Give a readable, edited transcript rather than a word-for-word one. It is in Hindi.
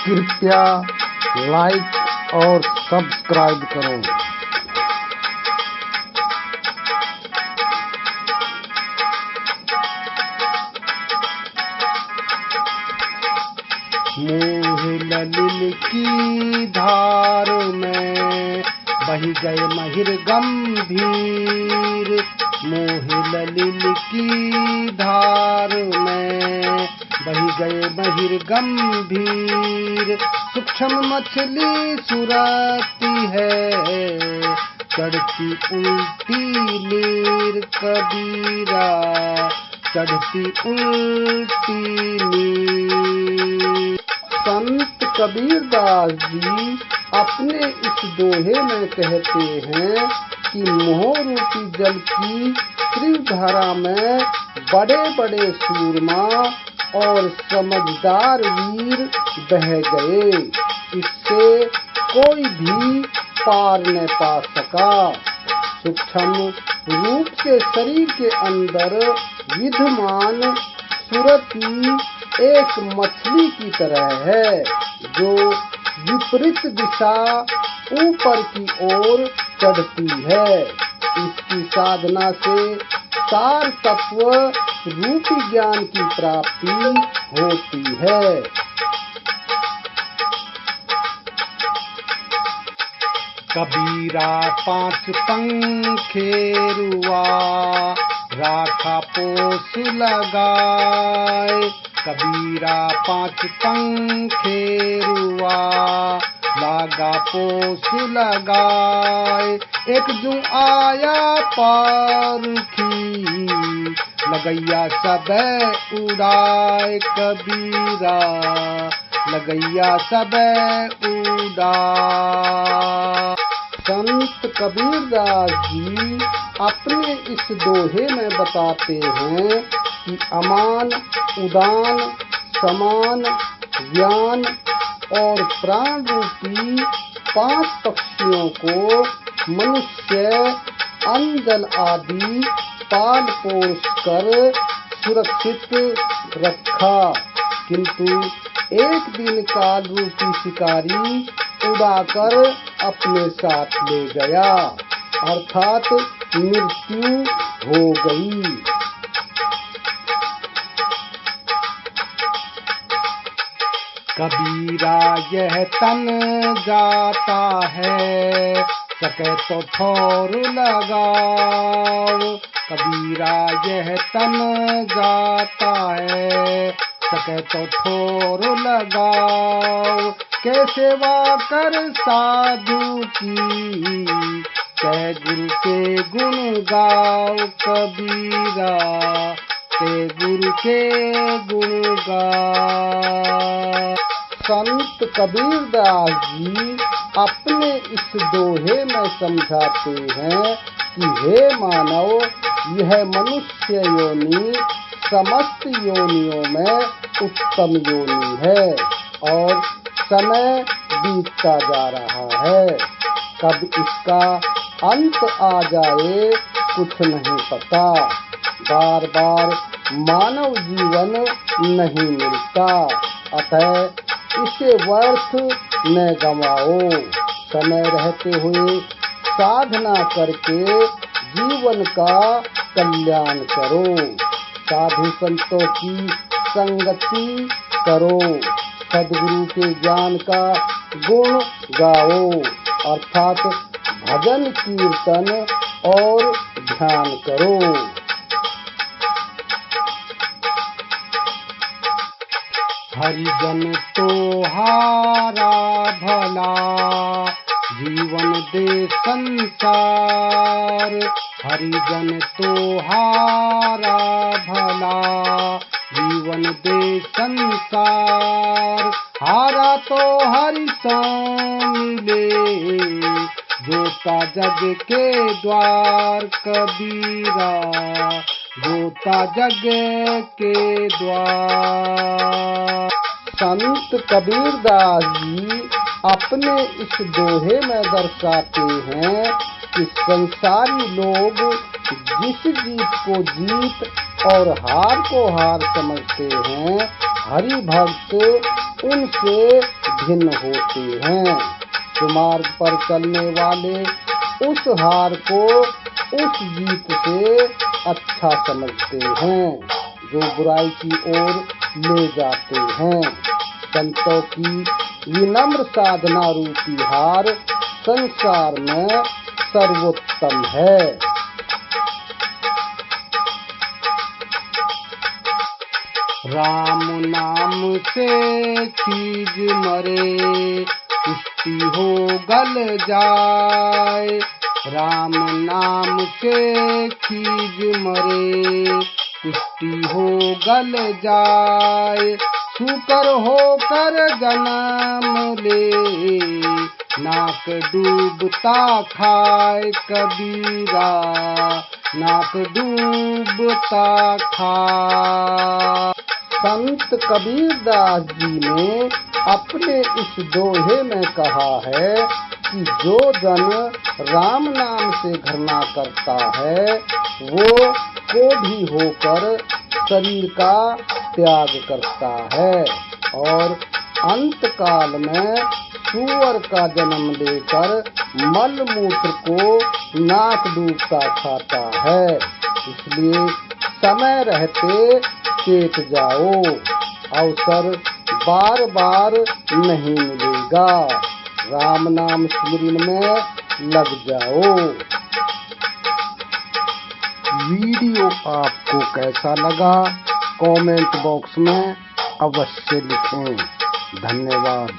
कृपया लाइक और सब्सक्राइब करो। मोह ललिल की धार में बही गए महिर गंभीर। मोह ललिल की धार में बही गए महिर गंभीर। सूक्ष्म मछली सुराती है, चढ़ती उल्टी नीर कबीरा, चढ़ती उल्टी नीर। संत कबीरदास जी अपने इस दोहे में कहते हैं कि मोह रूपी जल की त्रिधारा में बड़े बड़े सूरमा और समझदार वीर बह गए, इससे कोई भी पार न पा सका। सूक्ष्म रूप से शरीर के अंदर विद्यमान सुरती एक मछली की तरह है, जो विपरीत दिशा ऊपर की ओर चढ़ती है। इसकी साधना से सार तत्व रूपी ज्ञान की प्राप्ति होती है। कबीरा पांच पंखेरुआ, राखा पोस लगाए। कबीरा पांच पंखेरुआ, लागा पोस लगाए। एक जू आया पारुखी, लगैया सब उड़ाए। कबीरा लगैया सब उड़ाए। संत कबीरदास जी अपने इस दोहे में बताते हैं कि अमान, उदान, समान, ज्ञान और प्राण रूपी पांच पक्षियों को मनुष्य अन्न जल आदि पाल पोस कर सुरक्षित रखा, किंतु एक दिन काल रूपी शिकारी उड़ाकर अपने साथ ले गया, अर्थात मृत्यु हो गई। कबीरा यह तन जाता है, सके तो ठोर लगाओ। कबीरा यह तन जाता है, सके तो ठोर लगाओ। के सेवा कर साधु की, कै गुरु के गुण गाओ। कबीरा के गुरु के गुण गाओ। संत कबीरदास जी अपने इस दोहे में समझाते हैं कि हे मानव, यह मनुष्य योनि समस्त योनियों में उत्तम योनि है और समय बीतता जा रहा है। कब इसका अंत आ जाए कुछ नहीं पता। बार बार मानव जीवन नहीं मिलता, अतः इसे व्यर्थ न गंवाओ। समय रहते हुए साधना करके जीवन का कल्याण करो। साधु संतों की संगति करो, सद्गुरु के ज्ञान का गुण गाओ, अर्थात भजन कीर्तन और ध्यान करो। हरिजन तोहारा भला, जीवन दे संसार। हरिजन तोहारा भला, जीवन दे संसार। हारा तो हरि सो मिले, जोता जग के द्वार। कबीरा जोता जग के द्वार। संत कबीरदास जी अपने इस दोहे में दर्शाते हैं कि संसारी लोग जिस जीत को जीत और हार को हार समझते हैं, हरि भक्त उनसे भिन्न होते हैं। सुमार्ग पर चलने वाले उस हार को उस जीत से अच्छा समझते हैं जो बुराई की ओर ले जाते हैं। संतों की विनम्र साधना रूपी हार संसार में सर्वोत्तम है। राम नाम से खीज मरे, कुश्ती हो गल जाए। राम नाम से खीज मरे, कुश्ती हो गल जाए। शुकर होकर जन्म ले, नाक डूबता खाए कबीरा, नाक डूबता खाए। संत कबीरदास जी ने अपने इस दोहे में कहा है कि जो जन राम नाम से घृणा करता है वो कोढ़ी होकर शरीर का त्याग करता है और अंत काल में सूअर का जन्म लेकर मल मूत्र को नाक डूबता खाता है। इसलिए समय रहते चेत जाओ, अवसर बार बार नहीं मिलेगा। राम नाम स्मरण में लग जाओ। वीडियो आपको कैसा लगा कमेंट बॉक्स में अवश्य लिखें। धन्यवाद।